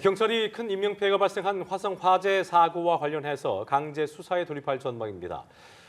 경찰이 큰 인명피해가 발생한 화성 화재 사고와 관련해서 강제 수사에 돌입할 전망입니다.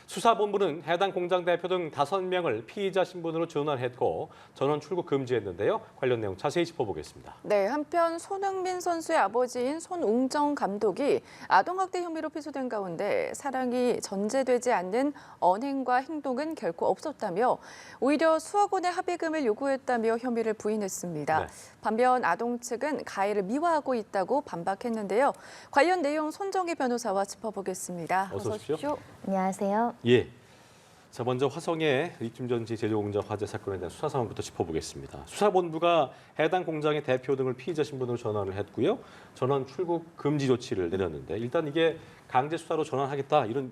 수사본부는 해당 공장 대표 등 5명을 피의자 신분으로 전환했고 전원 출국 금지했는데요. 관련 내용 자세히 짚어보겠습니다. 네, 한편 손흥민 선수의 아버지인 손웅정 감독이 아동학대 혐의로 피소된 가운데 사랑이 전제되지 않는 언행과 행동은 결코 없었다며 오히려 수억 원의 합의금을 요구했다며 혐의를 부인했습니다. 네. 반면 아동 측은 가해를 미화하고 있다고 반박했는데요. 관련 내용 손정희 변호사와 짚어보겠습니다. 어서 오십시오. 안녕하세요. 예. 자, 먼저 화성의 리튬전지 제조공장 화재 사건에 대한 수사 상황부터 짚어보겠습니다. 수사본부가 해당 공장의 대표 등을 피의자 신분으로 전환을 했고요. 전원 출국 금지 조치를 내렸는데 일단 이게 강제 수사로 전환하겠다 이런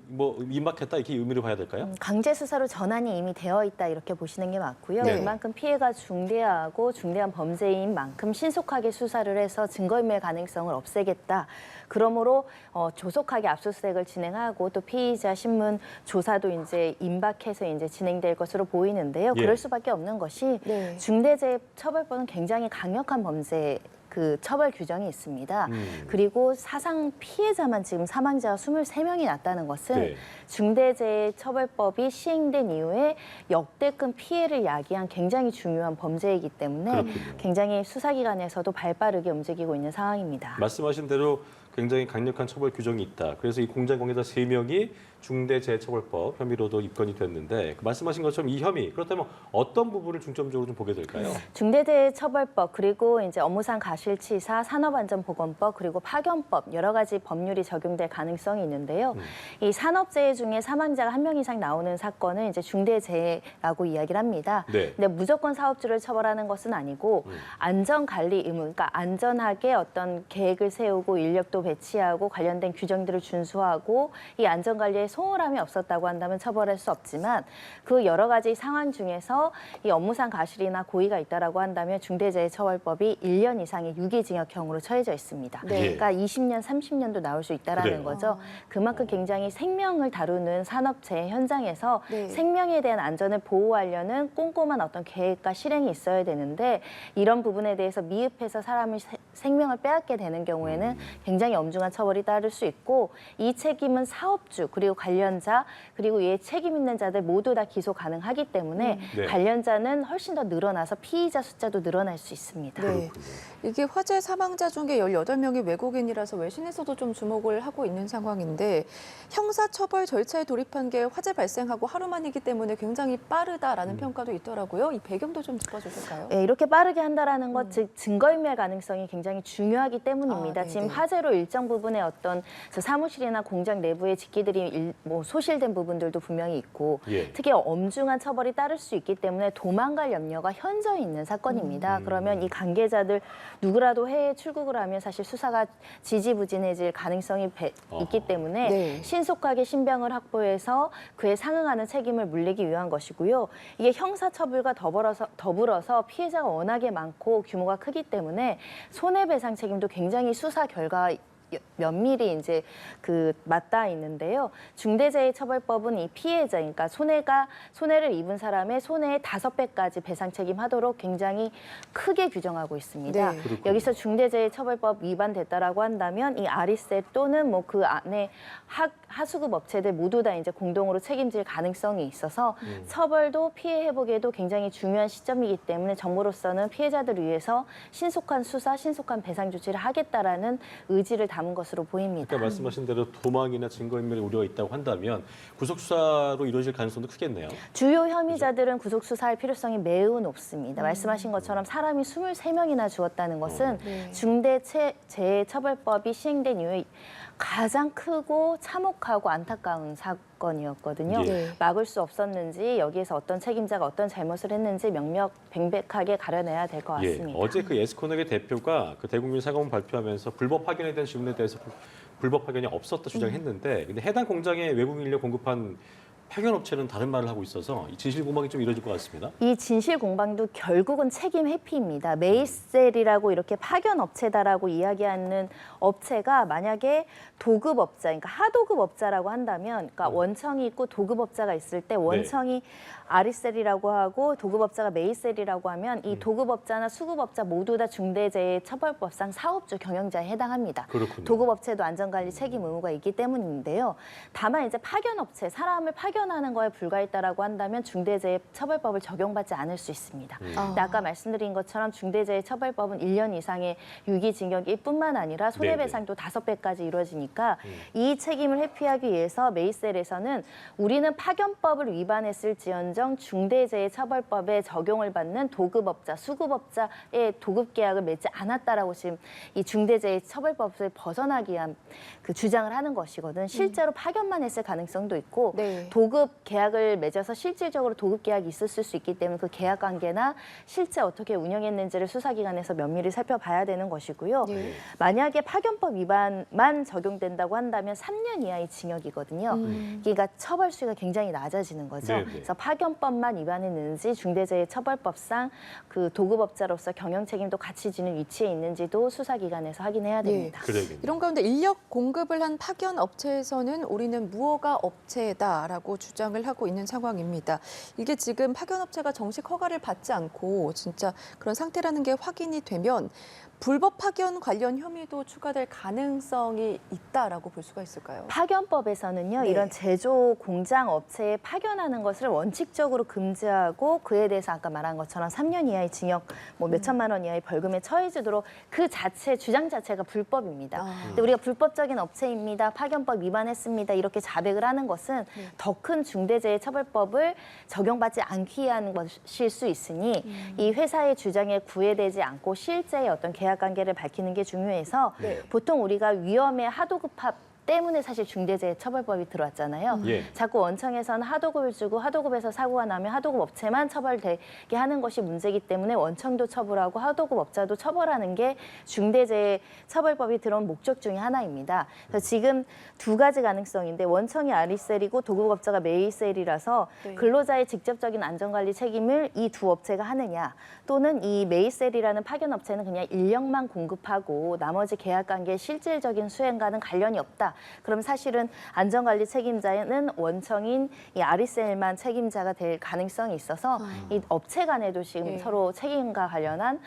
임박했다 이렇게 의미를 봐야 될까요? 강제 수사로 전환이 이미 되어 있다 이렇게 보시는 게 맞고요. 네. 그만큼 피해가 중대하고 중대한 범죄인 만큼 신속하게 수사를 해서 증거인멸 가능성을 없애겠다. 그러므로 조속하게 압수수색을 진행하고 또 피의자 신문 조사도 이제 임박해서 이제 진행될 것으로 보이는데요. 예. 그럴 수밖에 없는 것이 네. 중대재해처벌법은 굉장히 강력한 범죄 그 처벌 규정이 있습니다. 그리고 사상 피해자만 지금 사망자가 23명이 났다는 것은 네. 중대재해처벌법이 시행된 이후에 역대급 피해를 야기한 굉장히 중요한 범죄이기 때문에 그렇군요. 굉장히 수사기관에서도 발빠르게 움직이고 있는 상황입니다. 말씀하신 대로 굉장히 강력한 처벌 규정이 있다. 그래서 이 공장 관계자 3명이 중대재해처벌법 혐의로도 입건이 됐는데 말씀하신 것처럼 이 혐의 그렇다면 어떤 부분을 중점적으로 좀 보게 될까요? 중대재해처벌법 그리고 이제 업무상 과실치사, 산업안전보건법 그리고 파견법 여러 가지 법률이 적용될 가능성이 있는데요. 이 산업재해 중에 사망자가 1명 이상 나오는 사건은 이제 중대재해라고 이야기를 합니다. 네. 근데 무조건 사업주를 처벌하는 것은 아니고 안전관리 의무, 그러니까 안전하게 어떤 계획을 세우고 인력도 배치하고 관련된 규정들을 준수하고 이 안전관리에 소홀함이 없었다고 한다면 처벌할 수 없지만 그 여러 가지 상황 중에서 이 업무상 과실이나 고의가 있다라고 한다면 중대재해처벌법이 1년 이상의 유기징역형으로 처해져 있습니다. 네. 그러니까 20년, 30년도 나올 수 있다라는 그래요. 거죠. 그만큼 굉장히 생명을 다루는 산업재해 현장에서 네. 생명에 대한 안전을 보호하려는 꼼꼼한 어떤 계획과 실행이 있어야 되는데 이런 부분에 대해서 미흡해서 사람의 생명을 빼앗게 되는 경우에는 굉장히 엄중한 처벌이 따를 수 있고 이 책임은 사업주 그리고 관련자 그리고 이에 책임 있는 자들 모두 다 기소 가능하기 때문에 네. 관련자는 훨씬 더 늘어나서 피의자 숫자도 늘어날 수 있습니다. 네. 이게 화재 사망자 중에 18명이 외국인이라서 외신에서도 좀 주목을 하고 있는 상황인데 형사처벌 절차에 돌입한 게 화재 발생하고 하루 만이기 때문에 굉장히 빠르다라는 평가도 있더라고요. 이 배경도 좀 짚어주실까요? 네, 이렇게 빠르게 한다라는 것, 즉 증거인멸 가능성이 굉장히 중요하기 때문입니다. 네네. 지금 화재로 일정 부분의 어떤 사무실이나 공장 내부의 직기들이 소실된 부분들도 분명히 있고 예. 특히 엄중한 처벌이 따를 수 있기 때문에 도망갈 염려가 현저히 있는 사건입니다. 그러면 이 관계자들 누구라도 해외 출국을 하면 사실 수사가 지지부진해질 가능성이 있기 때문에 네. 신속하게 신병을 확보해서 그에 상응하는 책임을 물리기 위한 것이고요. 이게 형사처벌과 더불어서 피해자가 워낙에 많고 규모가 크기 때문에 손해배상 책임도 굉장히 수사 결과 면밀히 이제 맞닿아 있는데요. 중대재해처벌법은 이 피해자, 그러니까 손해를 입은 사람의 손해의 5배까지 배상 책임하도록 굉장히 크게 규정하고 있습니다. 네. 그렇군요. 여기서 중대재해처벌법 위반됐다라고 한다면 이 아리세 또는 그 안에 하수급 업체들 모두 다 이제 공동으로 책임질 가능성이 있어서 처벌도 피해 회복에도 굉장히 중요한 시점이기 때문에 정부로서는 피해자들을 위해서 신속한 수사, 신속한 배상 조치를 하겠다라는 의지를 담은 것으로 보입니다. 아까 말씀하신 대로 도망이나 증거인멸의 우려가 있다고 한다면 구속 수사로 이루어질 가능성도 크겠네요. 주요 혐의자들은 구속 수사할 필요성이 매우 높습니다. 말씀하신 것처럼 사람이 23명이나 죽었다는 것은 네. 중대재해처벌법이 시행된 이후에 가장 크고 참혹하고 안타까운 사건이었거든요. 예. 막을 수 없었는지 여기에서 어떤 책임자가 어떤 잘못을 했는지 명명백백하게 가려내야 될 것 예. 같습니다. 어제 그 에스코넥의 대표가 그 대국민 사과문 발표하면서 불법 파견에 대한 질문에 대해서 불법 파견이 없었다 주장했는데 근데 해당 공장에 외국인 인력 공급한 파견 업체는 다른 말을 하고 있어서 이 진실 공방이 좀 이루어질 것 같습니다. 이 진실 공방도 결국은 책임 회피입니다. 메이셀이라고 이렇게 파견 업체다라고 이야기하는 업체가 만약에 도급업자, 그러니까 하도급업자라고 한다면, 그러니까 원청이 있고 도급업자가 있을 때 원청이 아리셀이라고 하고 도급업자가 메이셀이라고 하면 이 도급업자나 수급업자 모두 다 중대재해처벌법상 사업주 경영자에 해당합니다. 그렇군요. 도급업체도 안전관리 책임 의무가 있기 때문인데요. 다만 이제 파견업체, 사람을 파견하는 거에 불과했다라고 한다면 중대재해처벌법을 적용받지 않을 수 있습니다. 근데 아까 말씀드린 것처럼 중대재해처벌법은 1년 이상의 유기징역일 뿐만 아니라 손해배상도 5배까지 이루어지니까 이 책임을 회피하기 위해서 메이셀에서는 우리는 파견법을 위반했을지언정 중대재해처벌법에 적용을 받는 도급업자, 수급업자의 도급계약을 맺지 않았다라고 지금 이 중대재해처벌법을 벗어나기 위한 그 주장을 하는 것이거든. 실제로 파견만 했을 가능성도 있고 네. 도급 계약을 맺어서 실질적으로 도급 계약이 있었을 수 있기 때문에 그 계약 관계나 실제 어떻게 운영했는지를 수사기관에서 면밀히 살펴봐야 되는 것이고요. 네. 만약에 파견법 위반만 적용된다고 한다면 3년 이하의 징역이거든요. 그러니까 처벌 수위가 굉장히 낮아지는 거죠. 네네. 그래서 파견법만 위반했는지 중대재해처벌법상 그 도급업자로서 경영 책임도 같이 지는 위치에 있는지도 수사기관에서 확인해야 됩니다. 그래야겠네요. 이런 가운데 인력 공급을 한 파견 업체에서는 우리는 무허가 업체다라고 주장을 하고 있는 상황입니다. 이게 지금 파견 업체가 정식 허가를 받지 않고 진짜 그런 상태라는 게 확인이 되면 불법 파견 관련 혐의도 추가될 가능성이 있다라고 볼 수가 있을까요? 파견법에서는요, 네. 이런 제조 공장 업체에 파견하는 것을 원칙적으로 금지하고 그에 대해서 아까 말한 것처럼 3년 이하의 징역, 뭐 몇천만 원 이하의 벌금에 처해지도록 그 자체 주장 자체가 불법입니다. 근데 우리가 불법적인 업체입니다, 파견법 위반했습니다 이렇게 자백을 하는 것은 더 큰 중대재해처벌법을 적용받지 않기 위한 것일 수 있으니 이 회사의 주장에 구애되지 않고 실제의 어떤 계약 관계를 밝히는 게 중요해서 보통 우리가 위험의 하도급합 때문에 사실 중대재해처벌법이 들어왔잖아요. 자꾸 원청에서는 하도급을 주고 하도급에서 사고가 나면 하도급 업체만 처벌되게 하는 것이 문제이기 때문에 원청도 처벌하고 하도급 업자도 처벌하는 게 중대재해처벌법이 들어온 목적 중에 하나입니다. 그래서 지금 두 가지 가능성인데 원청이 아리셀이고 도급업자가 메이셀이라서 근로자의 직접적인 안전관리 책임을 이 두 업체가 하느냐 또는 이 메이셀이라는 파견업체는 그냥 인력만 공급하고 나머지 계약관계의 실질적인 수행과는 관련이 없다. 그럼 사실은 안전관리 책임자는 원청인 이 아리셀만 책임자가 될 가능성이 있어서 이 업체 간에도 지금 서로 책임과 관련한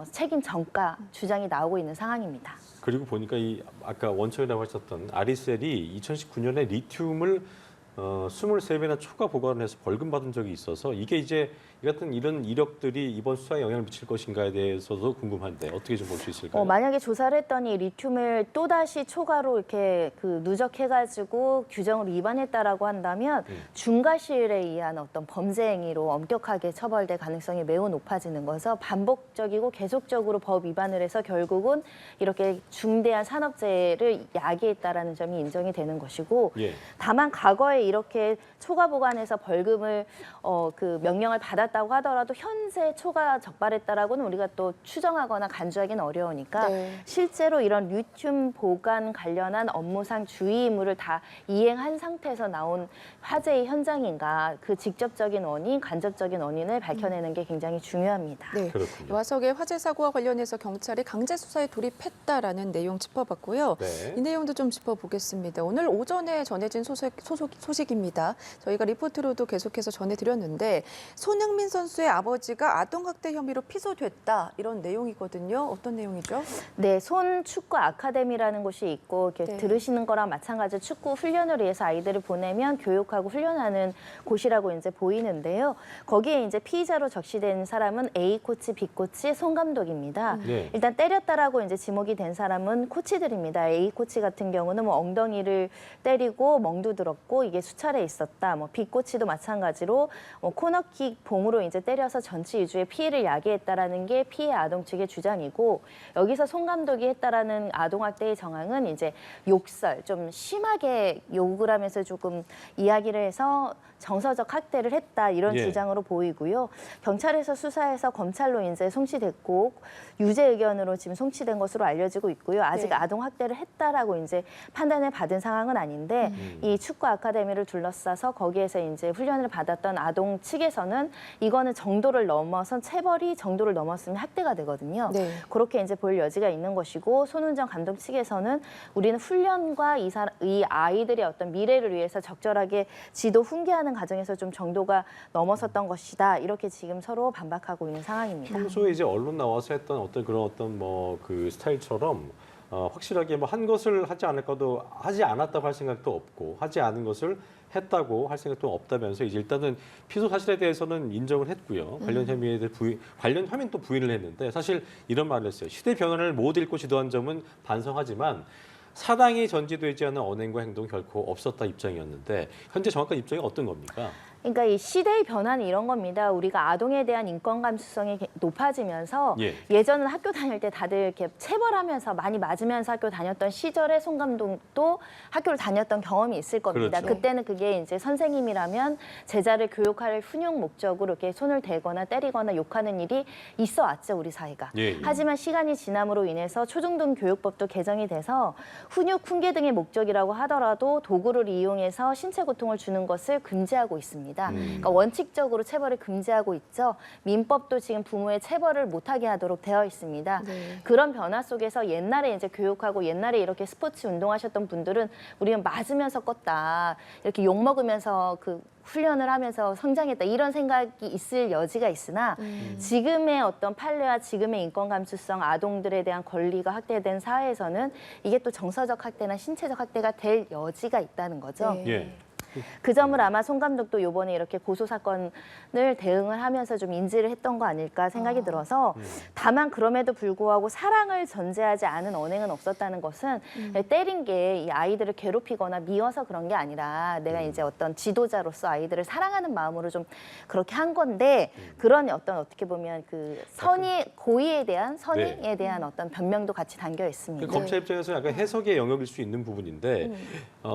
책임 전가 주장이 나오고 있는 상황입니다. 그리고 보니까 이 아까 원청이라고 하셨던 아리셀이 2019년에 리튬을 23배나 초과 보관해서 벌금 받은 적이 있어서 이게 이제 이 같은 이런 이력들이 이번 수사에 영향을 미칠 것인가에 대해서도 궁금한데 어떻게 좀 볼 수 있을까요? 만약에 조사를 했더니 리튬을 또다시 초과로 이렇게 그 누적해가지고 규정을 위반했다라고 한다면 중과실에 의한 어떤 범죄 행위로 엄격하게 처벌될 가능성이 매우 높아지는 거죠. 반복적이고 계속적으로 법 위반을 해서 결국은 이렇게 중대한 산업재해를 야기했다라는 점이 인정이 되는 것이고 다만 과거에 이렇게 초과 보관해서 벌금을 그 명령을 받았다고 하더라도 현재 초과 적발했다라고는 우리가 또 추정하거나 간주하기는 어려우니까 실제로 이런 리튬 보관 관련한 업무상 주의 의무를 다 이행한 상태에서 나온 화재의 현장인가 그 직접적인 원인, 간접적인 원인을 밝혀내는 게 굉장히 중요합니다. 네. 그렇군요. 와석의 화재 사고와 관련해서 경찰이 강제 수사에 돌입했다라는 내용 짚어봤고요. 이 내용도 좀 짚어보겠습니다. 오늘 오전에 전해진 소식입니다. 저희가 리포트로도 계속해서 전해드렸는데 손흥민 선수의 아버지가 아동학대 혐의로 피소됐다 이런 내용이거든요. 어떤 내용이죠? 네, 손 축구 아카데미라는 곳이 있고 이렇게 들으시는 거랑 마찬가지로 축구 훈련을 위해서 아이들을 보내면 교육하고 훈련하는 곳이라고 이제 보이는데요. 거기에 이제 피의자로 적시된 사람은 A 코치, B 코치, 손 감독입니다. 일단 때렸다라고 이제 지목이 된 사람은 코치들입니다. A 코치 같은 경우는 뭐 엉덩이를 때리고 멍도 들었고 이게 수차례 있었다. 뭐 B 코치도 마찬가지로 코너킥 봉을 병으로 이제 때려서 전치 2주의 피해를 야기했다라는 게 피해 아동 측의 주장이고 여기서 송 감독이 했다라는 아동학대의 정황은 이제 욕설, 좀 심하게 욕을 하면서 조금 이야기를 해서 정서적 학대를 했다 이런 예. 주장으로 보이고요. 경찰에서 수사해서 검찰로 이제 송치됐고 유죄 의견으로 지금 송치된 것으로 알려지고 있고요. 아직 네. 아동 학대를 했다라고 이제 판단을 받은 상황은 아닌데 이 축구 아카데미를 둘러싸서 거기에서 이제 훈련을 받았던 아동 측에서는 이거는 정도를 넘어선 체벌이 정도를 넘었으면 학대가 되거든요. 네. 그렇게 이제 볼 여지가 있는 것이고 손은정 감독 측에서는 우리는 훈련과 이 아이들의 어떤 미래를 위해서 적절하게 지도 훈계하는 과정에서 좀 정도가 넘어섰던 것이다. 이렇게 지금 서로 반박하고 있는 상황입니다. 평소에 이제 언론 나와서 했던 어떤 뭐 그 스타일처럼 확실하게 뭐 한 것을 하지 않을까도 하지 않았다고 할 생각도 없고 하지 않은 것을 했다고 할 생각도 없다면서 이제 일단은 피소 사실에 대해서는 인정을 했고요. 관련 혐의에 대해 관련 혐의는 또 부인을 했는데 사실 이런 말을 했어요. 시대 변화를 못 읽고 지도한 점은 반성하지만 사당이 전제되지 않은 언행과 행동은 결코 없었다 입장이었는데 현재 정확한 입장이 어떤 겁니까? 그러니까 이 시대의 변화는 이런 겁니다. 우리가 아동에 대한 인권 감수성이 높아지면서 예전은 학교 다닐 때 다들 이렇게 체벌하면서 많이 맞으면서 학교 다녔던 시절에 송 감독도 학교를 다녔던 경험이 있을 겁니다. 그렇죠. 그때는 그게 이제 선생님이라면 제자를 교육할 훈육 목적으로 이렇게 손을 대거나 때리거나 욕하는 일이 있어 왔죠, 우리 사회가. 예. 하지만 시간이 지남으로 인해서 초중등 교육법도 개정이 돼서 훈육, 훈계 등의 목적이라고 하더라도 도구를 이용해서 신체 고통을 주는 것을 금지하고 있습니다. 그러니까 원칙적으로 체벌을 금지하고 있죠. 민법도 지금 부모의 체벌을 못하게 하도록 되어 있습니다. 네. 그런 변화 속에서 옛날에 이제 교육하고 옛날에 이렇게 스포츠 운동하셨던 분들은 우리는 맞으면서 껐다. 이렇게 욕 먹으면서 그 훈련을 하면서 성장했다. 이런 생각이 있을 여지가 있으나 지금의 어떤 판례와 지금의 인권 감수성, 아동들에 대한 권리가 확대된 사회에서는 이게 또 정서적 학대나 신체적 학대가 될 여지가 있다는 거죠. 네. 예. 그 점을 아마 송 감독도 이번에 이렇게 고소 사건을 대응을 하면서 좀 인지를 했던 거 아닐까 생각이 들어서 다만 그럼에도 불구하고 사랑을 전제하지 않은 언행은 없었다는 것은 때린 게 이 아이들을 괴롭히거나 미워서 그런 게 아니라 내가 이제 어떤 지도자로서 아이들을 사랑하는 마음으로 좀 그렇게 한 건데 그런 어떤 어떻게 보면 그 고의에 대한 선의에 대한 어떤 변명도 같이 담겨 있습니다. 그 검찰 입장에서 약간 해석의 영역일 수 있는 부분인데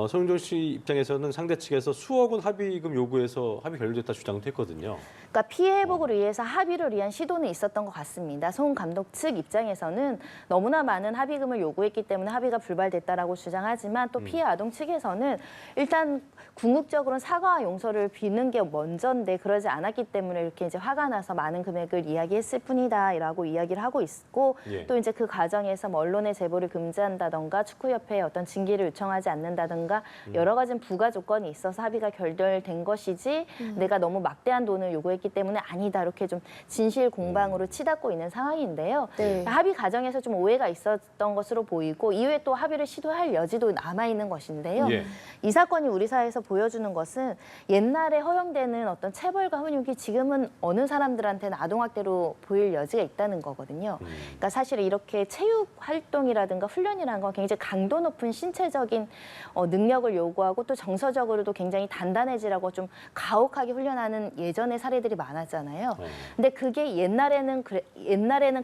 손흥정 씨 입장에서는 상대 측에서 수억 원 합의금 요구해서 합의 결렬됐다 주장도 했거든요. 그러니까 피해 회복을 위해서 합의를 위한 시도는 있었던 것 같습니다. 송 감독 측 입장에서는 너무나 많은 합의금을 요구했기 때문에 합의가 불발됐다라고 주장하지만 또 피해 아동 측에서는 일단 궁극적으로는 사과와 용서를 비는 게 먼저인데 그러지 않았기 때문에 이렇게 이제 화가 나서 많은 금액을 이야기했을 뿐이다라고 이야기를 하고 있고 예. 또 이제 그 과정에서 뭐 언론의 제보를 금지한다던가 축구협회에 어떤 징계를 요청하지 않는다던가 여러 가지 부가 조건이 있어서 합의가 결렬된 것이지 내가 너무 막대한 돈을 요구했기 때문에 아니다 이렇게 좀 진실 공방으로 치닫고 있는 상황인데요. 네. 합의 과정에서 좀 오해가 있었던 것으로 보이고 이후에 또 합의를 시도할 여지도 남아 있는 것인데요. 예. 이 사건이 우리 사회에서 보여주는 것은 옛날에 허용되는 어떤 체벌과 훈육이 지금은 어느 사람들한테는 아동학대로 보일 여지가 있다는 거거든요. 그러니까 사실 이렇게 체육 활동이라든가 훈련이라는 건 굉장히 강도 높은 신체적인 능력을 요구하고 또 정서적으로도 굉장히 단단해지라고 좀 가혹하게 훈련하는 예전의 사례들이 많았잖아요. 근데 그게 옛날에는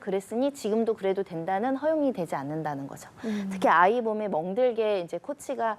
그랬으니 지금도 그래도 된다는 허용이 되지 않는다는 거죠. 특히 아이 몸에 멍들게 이제 코치가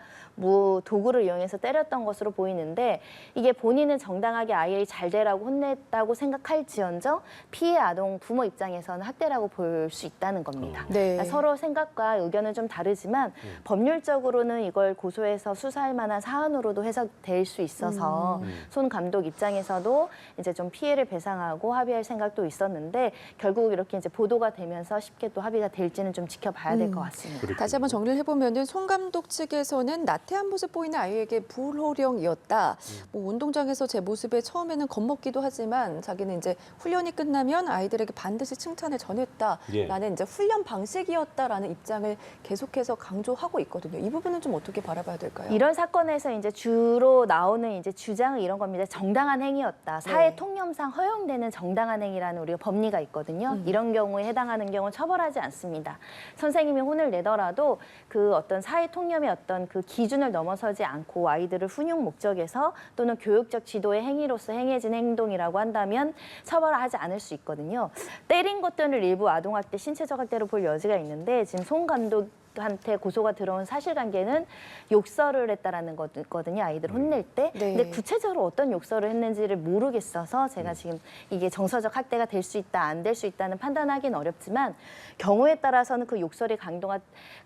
도구를 이용해서 때렸던 것으로 보이는데 이게 본인은 정당하게 아이를 잘 되라고 혼냈다고 생각할지언정 피해 아동 부모 입장에서는 학대라고 볼 수 있다는 겁니다. 네. 그러니까 서로 생각과 의견은 좀 다르지만 법률적으로는 이걸 고소해서 수사할 만한 사안으로도 해석될 수 있어서 손 감독 입장에서도 이제 좀 피해를 배상하고 합의할 생각도 있었는데 결국 이렇게 이제 보도가 되면서 쉽게 또 합의가 될지는 좀 지켜봐야 될 것 같습니다. 다시 한번 정리를 해보면은 송 감독 측에서는 나태한 모습 보이는 아이에게 불호령이었다. 뭐 운동장에서 제 모습에 처음에는 겁먹기도 하지만 자기는 이제 훈련이 끝나면 아이들에게 반드시 칭찬을 전했다라는 이제 훈련 방식이었다라는 입장을 계속해서 강조하고 있거든요. 이 부분은 좀 어떻게 바라봐야 될까요? 이런 사건에서 이제 주로 나오는 이제 주장은 이런 겁니다. 정당한 행위였다. 사회 네. 폭력상 허용되는 정당한 행위라는 우리가 법리가 있거든요. 이런 경우에 해당하는 경우는 처벌하지 않습니다. 선생님이 혼을 내더라도 그 어떤 사회 통념의 어떤 그 기준을 넘어서지 않고 아이들을 훈육 목적에서 또는 교육적 지도의 행위로서 행해진 행동이라고 한다면 처벌하지 않을 수 있거든요. 때린 것들을 일부 아동학대, 신체적 학대로 볼 여지가 있는데 지금 송 감독한테 고소가 들어온 사실관계는 욕설을 했다라는 거거든요. 아이들 혼낼 때. 네. 근데 구체적으로 어떤 욕설을 했는지를 모르겠어서 제가 지금 이게 정서적 학대가 될 수 있다, 안 될 수 있다는 판단하기는 어렵지만 경우에 따라서는 그 욕설의 강도가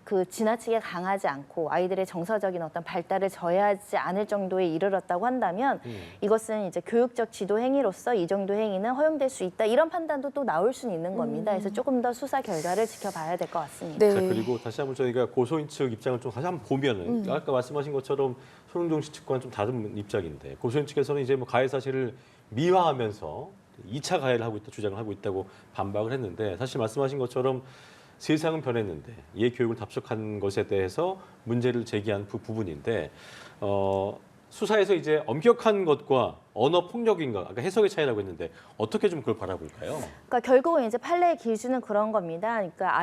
그 지나치게 강하지 않고 아이들의 정서적인 어떤 발달을 저해하지 않을 정도에 이르렀다고 한다면 이것은 이제 교육적 지도 행위로서 이 정도 행위는 허용될 수 있다. 이런 판단도 또 나올 수는 있는 겁니다. 그래서 조금 더 수사 결과를 지켜봐야 될 것 같습니다. 네. 자, 그리고 다시 한번 저희가 고소인 측 입장을 좀 다시 한번 보면은 아까 말씀하신 것처럼 손흥정 씨 측과는 좀 다른 입장인데 고소인 측에서는 이제 뭐 가해 사실을 미화하면서 2차 가해를 하고 있다 주장을 하고 있다고 반박을 했는데 사실 말씀하신 것처럼 세상은 변했는데 예 교육을 답속한 것에 대해서 문제를 제기한 부분인데 수사에서 이제 엄격한 것과 언어 폭력인가 아까 해석의 차이라고 했는데 어떻게 좀 그걸 바라볼까요? 그러니까 결국은 이제 판례의 기준은 그런 겁니다. 그러니까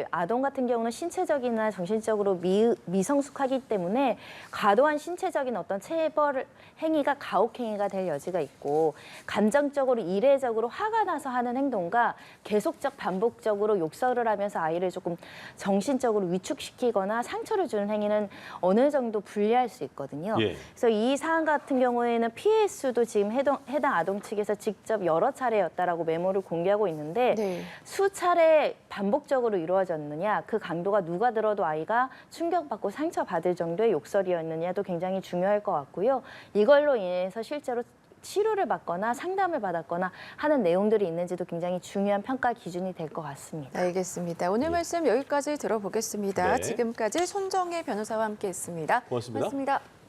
아동 같은 경우는 신체적이나 정신적으로 미성숙하기 때문에 과도한 신체적인 어떤 체벌 행위가 가혹 행위가 될 여지가 있고 감정적으로 이례적으로 화가 나서 하는 행동과 계속적 반복적으로 욕설을 하면서 아이를 조금 정신적으로 위축시키거나 상처를 주는 행위는 어느 정도 분리할 수 있거든요. 예. 그래서 이 사안 같은 경우에는 피해 수도 지금 해당 아동 측에서 직접 여러 차례였다라고 메모를 공개하고 있는데 네. 수차례 반복적으로 이루어졌느냐, 그 강도가 누가 들어도 아이가 충격받고 상처받을 정도의 욕설이었느냐도 굉장히 중요할 것 같고요. 이걸로 인해서 실제로 치료를 받거나 상담을 받았거나 하는 내용들이 있는지도 굉장히 중요한 평가 기준이 될 것 같습니다. 알겠습니다. 오늘 말씀 여기까지 들어보겠습니다. 네. 지금까지 손정혜 변호사와 함께했습니다. 고맙습니다. 고맙습니다.